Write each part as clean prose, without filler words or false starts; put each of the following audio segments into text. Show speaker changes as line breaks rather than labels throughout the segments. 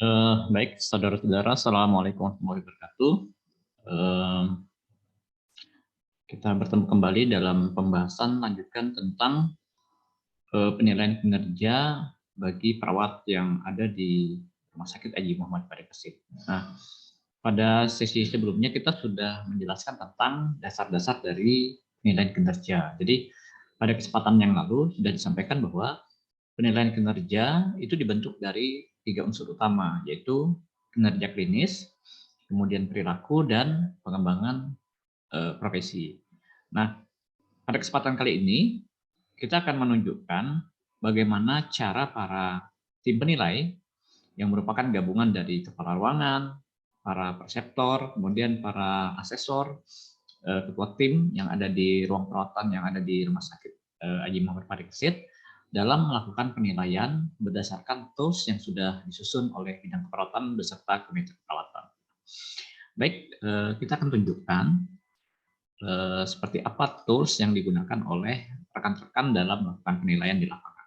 Baik, saudara-saudara, Assalamualaikum warahmatullahi wabarakatuh. Eh, kita bertemu kembali dalam pembahasan lanjutkan tentang penilaian kinerja bagi perawat yang ada di Rumah Sakit Haji Muhammad Parikesit. Nah, pada sesi sebelumnya kita sudah menjelaskan tentang dasar-dasar dari penilaian kinerja. Jadi, pada kesempatan yang lalu sudah disampaikan bahwa penilaian kinerja itu dibentuk dari 3 unsur utama, yaitu kinerja klinis, kemudian perilaku, dan pengembangan profesi. Nah, pada kesempatan kali ini kita akan menunjukkan bagaimana cara para tim penilai yang merupakan gabungan dari kepala ruangan, para perseptor, kemudian para asesor, ketua tim yang ada di ruang perawatan yang ada di Rumah Sakit Haji Muhammad Parikesit dalam melakukan penilaian berdasarkan tools yang sudah disusun oleh bidang keperawatan beserta komite keperawatan. Baik, kita akan tunjukkan seperti apa tools yang digunakan oleh rekan-rekan dalam melakukan penilaian di lapangan.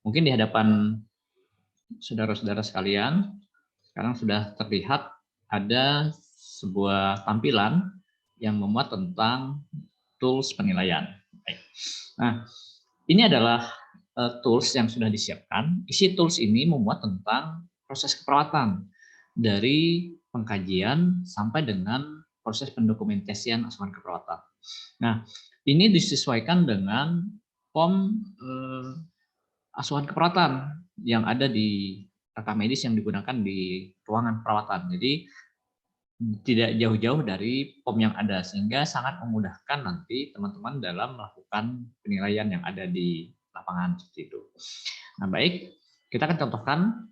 Mungkin di hadapan saudara-saudara sekalian, sekarang sudah terlihat ada sebuah tampilan yang memuat tentang tools penilaian. Baik. Nah, ini adalah tools yang sudah disiapkan. Isi tools ini memuat tentang proses keperawatan dari pengkajian sampai dengan proses pendokumentasian asuhan keperawatan. Nah, ini disesuaikan dengan POM asuhan keperawatan yang ada di rekam medis yang digunakan di ruangan perawatan. Jadi tidak jauh-jauh dari POM yang ada, sehingga sangat memudahkan nanti teman-teman dalam melakukan penilaian yang ada di lapangan seperti itu. Nah, baik, kita akan contohkan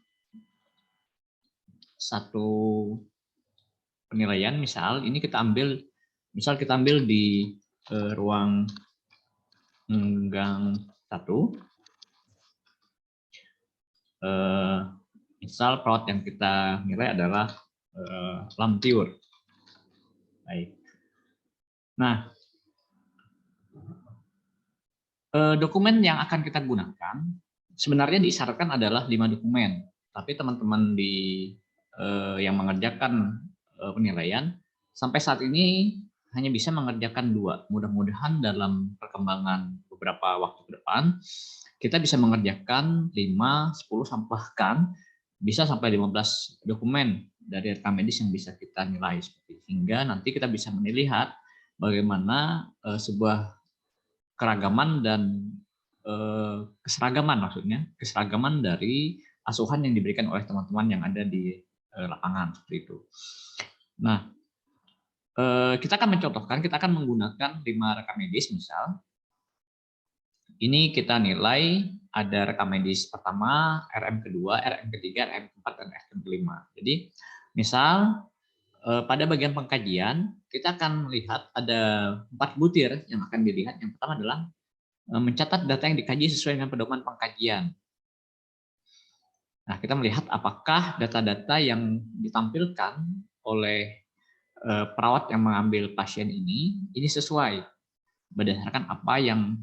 satu penilaian. Misal ini kita ambil di ruang gang 1. Misal perawat yang kita nilai adalah Lamtiur. Baik. Nah, dokumen yang akan kita gunakan sebenarnya disyaratkan adalah 5 dokumen, tapi teman-teman yang mengerjakan penilaian sampai saat ini hanya bisa mengerjakan 2. Mudah-mudahan dalam perkembangan beberapa waktu ke depan kita bisa mengerjakan 5, 10 sampai bahkan bisa sampai 15 dokumen dari rekam medis yang bisa kita nilai seperti itu. Sehingga nanti kita bisa melihat bagaimana sebuah keragaman dan keseragaman dari asuhan yang diberikan oleh teman-teman yang ada di lapangan seperti itu. Nah, kita akan menggunakan 5 rekam medis. Misal ini kita nilai ada rekam medis pertama, RM kedua, RM ketiga, RM keempat, dan RM kelima. Jadi misal pada bagian pengkajian kita akan melihat ada 4 butir yang akan dilihat. Yang pertama adalah mencatat data yang dikaji sesuai dengan pedoman pengkajian. Nah, kita melihat apakah data-data yang ditampilkan oleh perawat yang mengambil pasien ini sesuai berdasarkan apa yang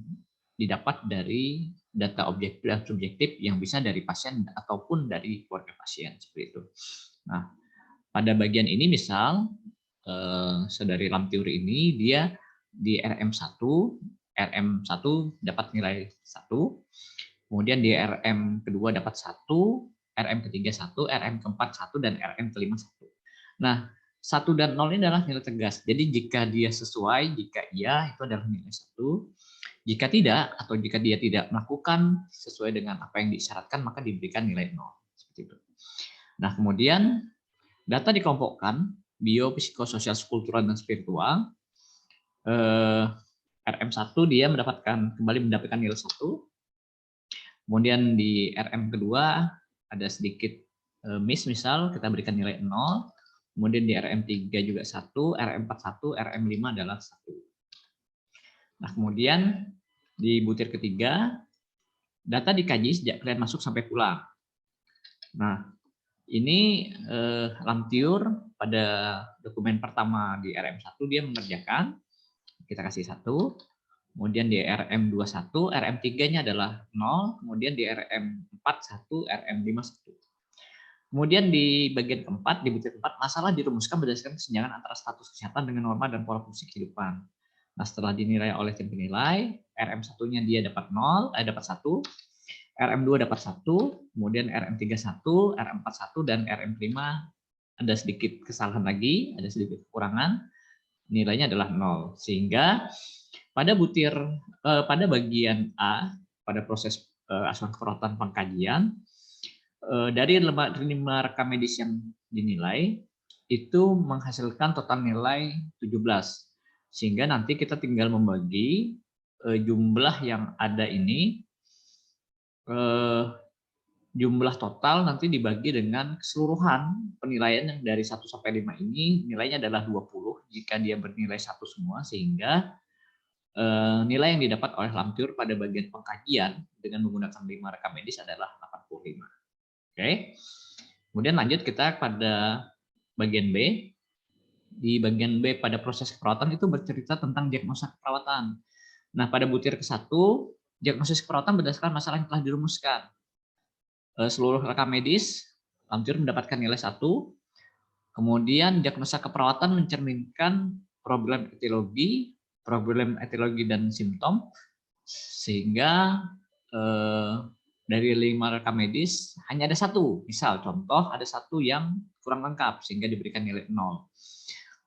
didapat dari data objektif dan subjektif yang bisa dari pasien ataupun dari keluarga pasien seperti itu. Nah, pada bagian ini misal saudari Lamtiur ini dia di RM1 dapat nilai 1, kemudian di RM kedua dapat 1, RM ketiga 1, RM keempat 1, dan RM kelima 1. Nah, 1 dan 0 ini adalah nilai tegas. Jadi jika dia sesuai, jika iya itu adalah nilai 1. Jika tidak, atau jika dia tidak melakukan sesuai dengan apa yang disyaratkan, maka diberikan nilai 0. Seperti itu. Nah, kemudian data dikelompokkan bio, psikososial, kultural, dan spiritual. RM1 dia kembali mendapatkan nilai 1. Kemudian di RM kedua ada sedikit miss, misal kita berikan nilai 0. Kemudian di RM3 juga 1, RM4 1, RM5 adalah 1. Nah, kemudian di butir ketiga data dikaji sejak kalian masuk sampai pulang. Nah, ini Lamtiur pada dokumen pertama di RM1 dia mengerjakan, kita kasih 1. Kemudian di RM21, RM3-nya adalah 0, kemudian di RM4 1, RM5 1. Kemudian di bagian keempat, di butir keempat, masalah dirumuskan berdasarkan kesenjangan antara status kesehatan dengan norma dan pola fungsi kehidupan. Nah, setelah dinilai oleh tim penilai, RM1-nya dia dapat 1, RM2 dapat 1, kemudian RM3 1, RM4 1, dan RM5 ada sedikit kesalahan lagi, ada sedikit kekurangan, nilainya adalah 0. Sehingga pada pada bagian A, pada proses asuhan keperawatan pengkajian, dari 5 rekam medis yang dinilai, itu menghasilkan total nilai 17. Sehingga nanti kita tinggal membagi jumlah yang ada ini, jumlah total nanti dibagi dengan keseluruhan penilaian yang dari 1 sampai 5 ini nilainya adalah 20 jika dia bernilai 1 semua, sehingga nilai yang didapat oleh Lamtiur pada bagian pengkajian dengan menggunakan 5 rekam medis adalah 85. Oke. Kemudian lanjut kita pada bagian B. Di bagian B pada proses keperawatan itu bercerita tentang diagnosa keperawatan. Nah, pada butir ke-1, diagnosis keperawatan berdasarkan masalah yang telah dirumuskan. Seluruh rekam medis, Lamtiur mendapatkan nilai 1. Kemudian diagnosa keperawatan mencerminkan problem etiologi dan simptom, sehingga dari 5 rekam medis hanya ada 1. Misal contoh ada 1 yang kurang lengkap sehingga diberikan nilai 0.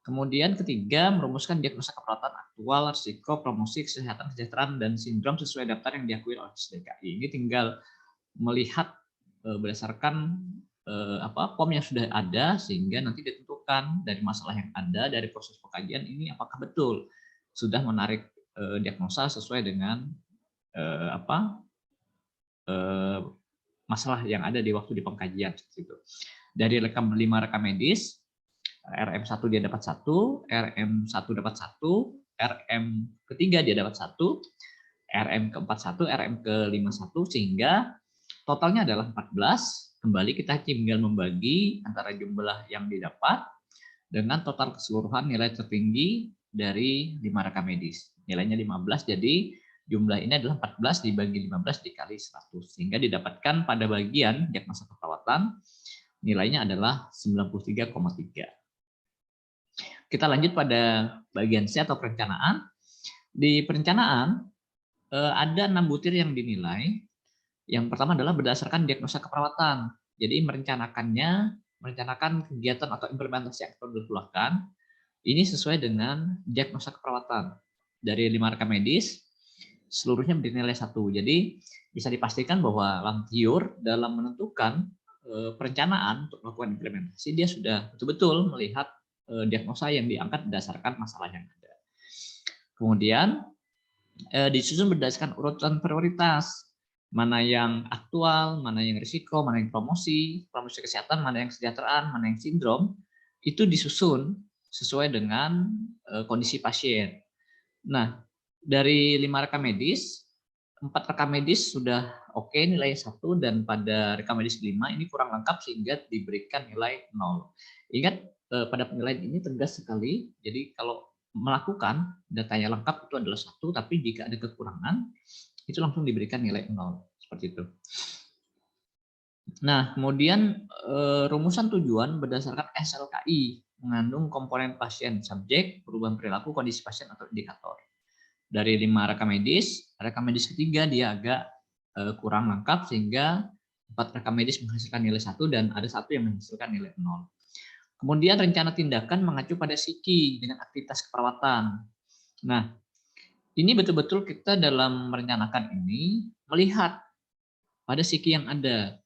Kemudian ketiga, merumuskan diagnosa keperawatan aktual, risiko, promosi, kesehatan, kesejahteraan, dan sindrom sesuai daftar yang diakui oleh SDKI. Ini tinggal melihat berdasarkan POM yang sudah ada, sehingga nanti ditentukan dari masalah yang ada, dari proses pengkajian ini apakah betul sudah menarik diagnosa sesuai dengan masalah yang ada di waktu di pengkajian. Dari 5 rekam medis, RM1 dia dapat 1, RM1 dapat 1, RM ketiga dia dapat 1, RM keempat 1, RM kelima 1, sehingga totalnya adalah 14. Kembali kita tinggal membagi antara jumlah yang didapat dengan total keseluruhan nilai tertinggi dari 5 rekam medis. Nilainya 15, jadi jumlah ini adalah 14 dibagi 15 dikali 100. Sehingga didapatkan pada bagian diagnosa keperawatan, nilainya adalah 93,3. Kita lanjut pada bagian C atau perencanaan. Di perencanaan, ada 6 butir yang dinilai. Yang pertama adalah berdasarkan diagnosa keperawatan. Jadi merencanakan kegiatan atau implementasi yang perlu dilakukan ini sesuai dengan diagnosa keperawatan. Dari 5 rekam medis, seluruhnya bernilai 1. Jadi bisa dipastikan bahwa Lamtiur dalam menentukan perencanaan untuk melakukan implementasi, dia sudah betul-betul melihat diagnosa yang diangkat berdasarkan masalah yang ada. Kemudian disusun berdasarkan urutan prioritas. Mana yang aktual, mana yang risiko, mana yang promosi kesehatan, mana yang kesejahteraan, mana yang sindrom, itu disusun sesuai dengan kondisi pasien. Nah, dari 5 rekam medis, 4 rekam medis sudah oke nilai 1, dan pada rekam medis 5 ini kurang lengkap sehingga diberikan nilai 0. Ingat, pada penilaian ini tegas sekali, jadi kalau melakukan datanya lengkap itu adalah 1, tapi jika ada kekurangan itu langsung diberikan nilai 0, seperti itu. Nah, kemudian rumusan tujuan berdasarkan SLKI mengandung komponen pasien, subjek, perubahan perilaku, kondisi pasien atau indikator. Dari 5 rekam medis ketiga dia agak kurang lengkap sehingga 4 rekam medis menghasilkan nilai 1 dan ada 1 yang menghasilkan nilai 0. Kemudian rencana tindakan mengacu pada SIKI dengan aktivitas keperawatan. Nah, ini betul-betul kita dalam merencanakan ini melihat pada SIKI yang ada.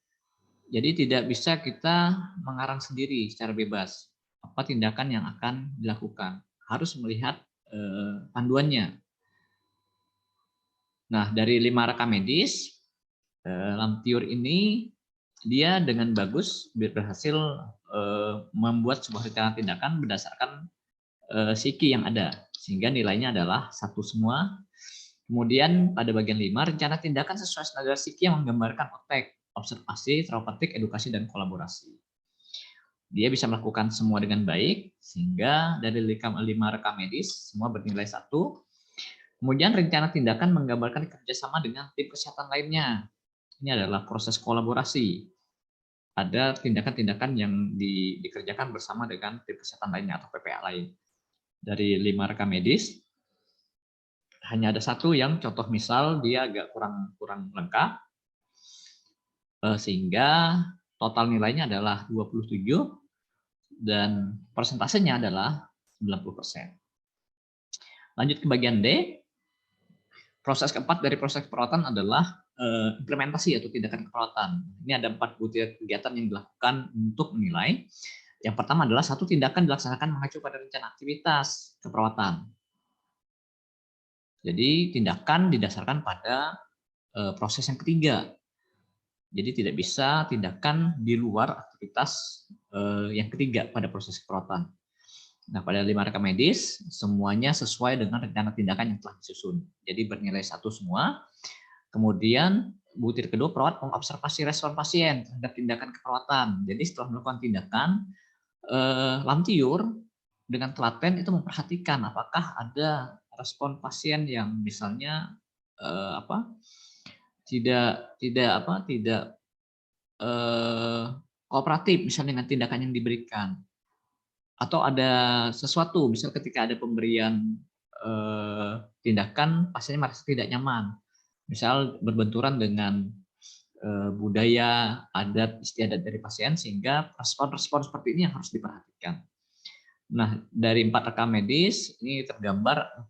Jadi tidak bisa kita mengarang sendiri secara bebas apa tindakan yang akan dilakukan. Harus melihat panduannya. Nah, dari 5 rekam medis, Lamtiur ini dia dengan bagus berhasil membuat sebuah rencana tindakan berdasarkan SIKI yang ada, sehingga nilainya adalah 1 semua. Kemudian pada bagian 5, rencana tindakan sesuai standar SIKI yang menggambarkan OTEK, observasi, terapeutik, edukasi, dan kolaborasi. Dia bisa melakukan semua dengan baik, sehingga dari 5 rekam medis semua bernilai 1. Kemudian rencana tindakan menggambarkan kerjasama dengan tim kesehatan lainnya. Ini adalah proses kolaborasi. ada tindakan-tindakan yang dikerjakan bersama dengan tim kesehatan lainnya atau PPA lain. Dari 5 rekam medis, hanya ada satu yang contoh misal dia agak kurang lengkap, sehingga total nilainya adalah 27 dan persentasenya adalah 90%. Lanjut ke bagian D. Proses keempat dari proses keperawatan adalah implementasi atau tindakan keperawatan. Ini ada 4 butir kegiatan yang dilakukan untuk menilai. Yang pertama adalah satu tindakan dilaksanakan mengacu pada rencana aktivitas keperawatan. Jadi tindakan didasarkan pada proses yang ketiga. Jadi tidak bisa tindakan di luar aktivitas yang ketiga pada proses keperawatan. Nah, pada 5 rekam medis, semuanya sesuai dengan rencana tindakan yang telah disusun. Jadi bernilai 1 semua. Kemudian, butir kedua, perawat mengobservasi respon pasien terhadap tindakan keperawatan. Jadi setelah melakukan tindakan, Lamtiur dengan telaten itu memperhatikan apakah ada respon pasien yang misalnya tidak kooperatif misalnya dengan tindakan yang diberikan. Atau ada sesuatu, misal ketika ada pemberian tindakan, pasiennya merasa tidak nyaman. Misal berbenturan dengan budaya, adat, istiadat dari pasien, sehingga respon-respon seperti ini yang harus diperhatikan. Nah, dari 4 rekam medis, ini tergambar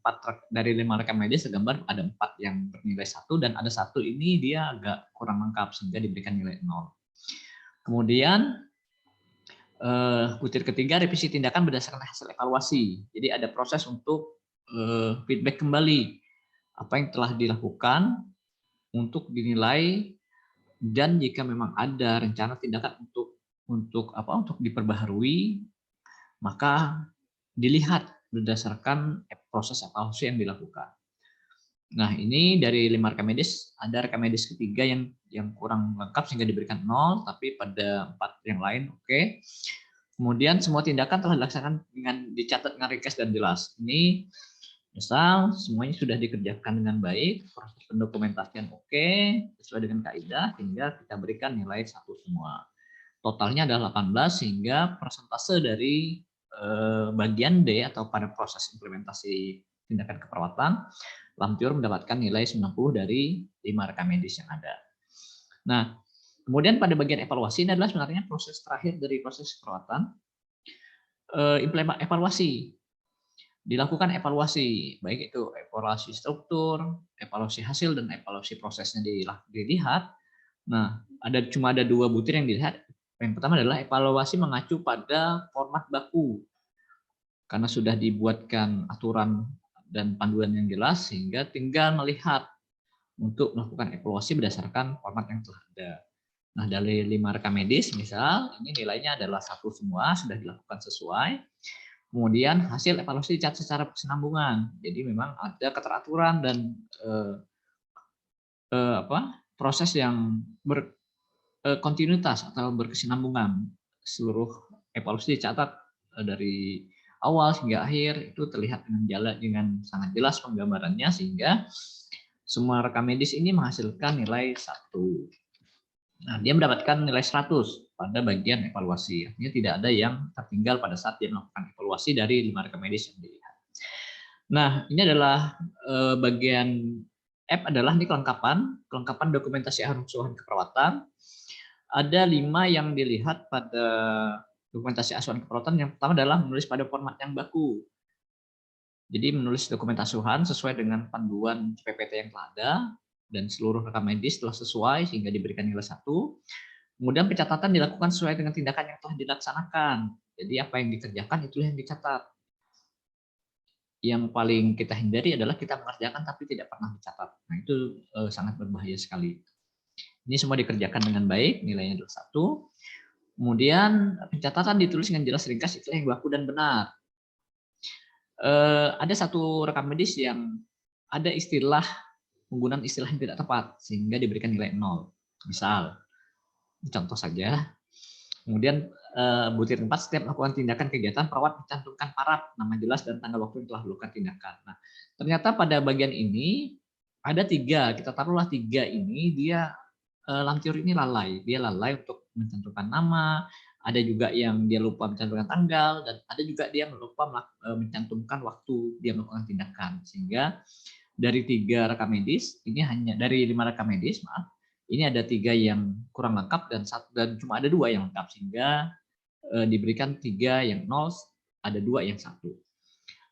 dari 5 rekam medis tergambar ada 4 yang bernilai 1, dan ada 1 ini dia agak kurang lengkap, sehingga diberikan nilai 0. Kemudian, butir ketiga, revisi tindakan berdasarkan hasil evaluasi. Jadi ada proses untuk feedback kembali apa yang telah dilakukan untuk dinilai, dan jika memang ada rencana tindakan untuk diperbaharui, maka dilihat berdasarkan proses evaluasi yang dilakukan. Nah, ini dari 5 rekam medis, ada rekam medis ketiga yang kurang lengkap sehingga diberikan 0, tapi pada 4 yang lain oke. Kemudian semua tindakan telah dilaksanakan dengan dicatat dengan ringkas dan jelas. Ini misal semuanya sudah dikerjakan dengan baik, proses pendokumentasian oke, sesuai dengan kaidah, hingga kita berikan nilai 1 semua. Totalnya adalah 18, sehingga persentase dari bagian D atau pada proses implementasi tindakan keperawatan, Lamtiur mendapatkan nilai 90 dari 5 rekam medis yang ada. Nah, kemudian pada bagian evaluasi, ini adalah sebenarnya proses terakhir dari proses perawatan. Evaluasi. Dilakukan evaluasi, baik itu evaluasi struktur, evaluasi hasil, dan evaluasi prosesnya dilihat. Nah, cuma ada 2 butir yang dilihat. Yang pertama adalah evaluasi mengacu pada format baku. Karena sudah dibuatkan aturan dan panduan yang jelas, sehingga tinggal melihat untuk melakukan evaluasi berdasarkan format yang telah ada. Nah, dari 5 rekam medis, misal, ini nilainya adalah 1 semua, sudah dilakukan sesuai. Kemudian hasil evaluasi dicatat secara berkesinambungan. Jadi memang ada keteraturan dan proses yang berkontinuitas atau berkesinambungan. Seluruh evaluasi dicatat dari awal hingga akhir, itu terlihat dengan sangat jelas penggambarannya, sehingga semua rekam medis ini menghasilkan nilai 1. Nah, dia mendapatkan nilai 100 pada bagian evaluasi. Artinya tidak ada yang tertinggal pada saat dia melakukan evaluasi dari 5 rekam medis yang dilihat. Nah, ini adalah bagian F adalah ini kelengkapan dokumentasi asuhan keperawatan. Ada 5 yang dilihat pada dokumentasi asuhan keperawatan. Yang pertama adalah menulis pada format yang baku. Jadi menulis dokumen asuhan sesuai dengan panduan PPT yang telah ada, dan seluruh rekam medis telah sesuai sehingga diberikan nilai 1. Kemudian pencatatan dilakukan sesuai dengan tindakan yang telah dilaksanakan. Jadi apa yang dikerjakan itulah yang dicatat. Yang paling kita hindari adalah kita mengerjakan tapi tidak pernah dicatat. Nah, itu sangat berbahaya sekali. Ini semua dikerjakan dengan baik, nilainya adalah 1. Kemudian pencatatan ditulis dengan jelas, ringkas, istilah yang baku dan benar. Ada satu rekam medis yang ada penggunaan istilah yang tidak tepat sehingga diberikan nilai 0. Misal, contoh saja. Kemudian butir 4, setiap melakukan tindakan kegiatan, perawat mencantumkan paraf, nama jelas, dan tanggal waktu yang telah melakukan tindakan. Nah, ternyata pada bagian ini ada 3, kita taruhlah 3 ini dia lantiur ini lalai. Dia lalai untuk mencantumkan nama, ada juga yang dia lupa mencantumkan tanggal, dan ada juga dia lupa mencantumkan waktu dia melakukan tindakan. Sehingga dari 3 rekam medis, ini hanya dari 5 rekam medis, maaf, ini ada 3 yang kurang lengkap dan cuma ada 2 yang lengkap, sehingga diberikan 3 yang 0, ada 2 yang 1.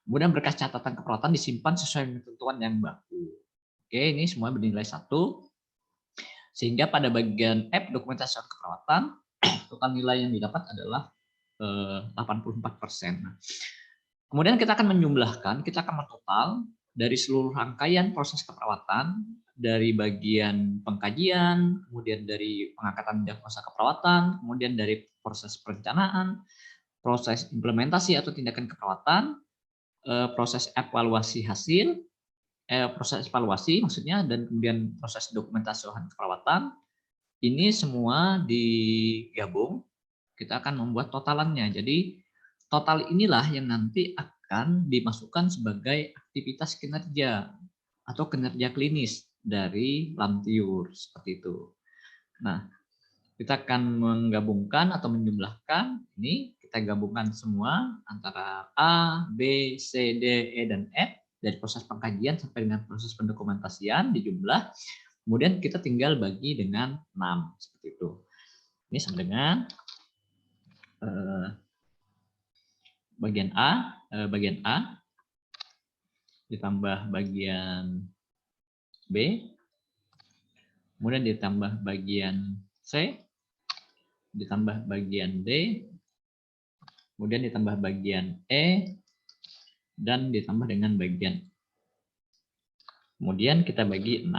Kemudian berkas catatan keperawatan disimpan sesuai dengan ketentuan yang baku. Oke, ini semua bernilai 1. Sehingga pada bagian F dokumentasi keperawatan, total nilai yang didapat adalah 84%. Nah, kemudian kita akan menjumlahkan, kita akan mentotal dari seluruh rangkaian proses keperawatan, dari bagian pengkajian, kemudian dari pengangkatan diagnosa keperawatan, kemudian dari proses perencanaan, proses implementasi atau tindakan keperawatan, proses evaluasi hasil, proses evaluasi maksudnya, dan kemudian proses dokumentasi keperawatan. Ini semua digabung, kita akan membuat totalannya. Jadi total inilah yang nanti akan dimasukkan sebagai aktivitas kinerja atau kinerja klinis dari lantiur, seperti itu. Nah, kita akan menggabungkan atau menjumlahkan, ini kita gabungkan semua antara A, B, C, D, E, dan F, dari proses pengkajian sampai dengan proses pendokumentasian dijumlah, kemudian kita tinggal bagi dengan 6, seperti itu. Ini sama dengan bagian A ditambah bagian B, kemudian ditambah bagian C, ditambah bagian D, kemudian ditambah bagian E, dan ditambah dengan bagian. Kemudian kita bagi 6.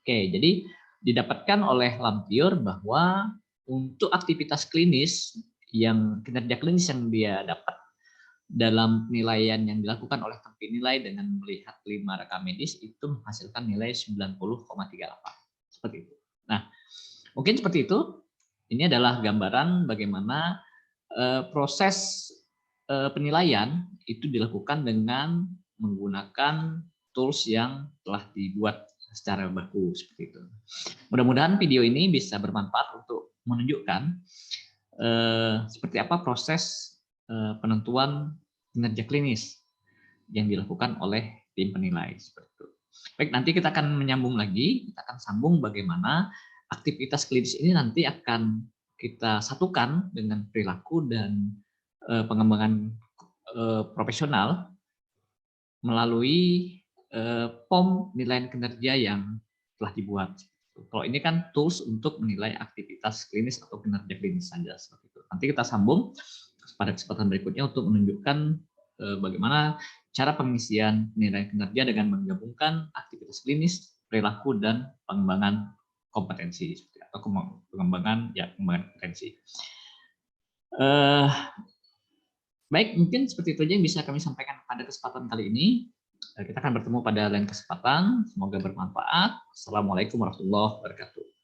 Oke, jadi didapatkan oleh lantiur bahwa untuk aktivitas klinis, yang kinerja klinis yang dia dapat dalam penilaian yang dilakukan oleh tim penilai dengan melihat 5 rekam medis itu menghasilkan nilai 90,38. Seperti itu. Nah, mungkin seperti itu. Ini adalah gambaran bagaimana proses penilaian itu dilakukan dengan menggunakan tools yang telah dibuat secara baku, seperti itu. Mudah-mudahan video ini bisa bermanfaat untuk menunjukkan seperti apa proses penentuan kinerja klinis yang dilakukan oleh tim penilai, seperti itu. Baik, nanti kita akan menyambung lagi, kita akan sambung bagaimana aktivitas klinis ini nanti akan kita satukan dengan perilaku dan pengembangan profesional melalui POM penilaian kinerja yang telah dibuat. Kalau ini kan tools untuk menilai aktivitas klinis atau kinerja klinis saja, seperti itu. Nanti kita sambung pada kesempatan berikutnya untuk menunjukkan bagaimana cara pengisian penilaian kinerja dengan menggabungkan aktivitas klinis, perilaku, dan pengembangan kompetensi atau pengembangan kompetensi. Baik, mungkin seperti itu aja yang bisa kami sampaikan pada kesempatan kali ini. Kita akan bertemu pada lain kesempatan. Semoga bermanfaat. Assalamualaikum warahmatullahi wabarakatuh.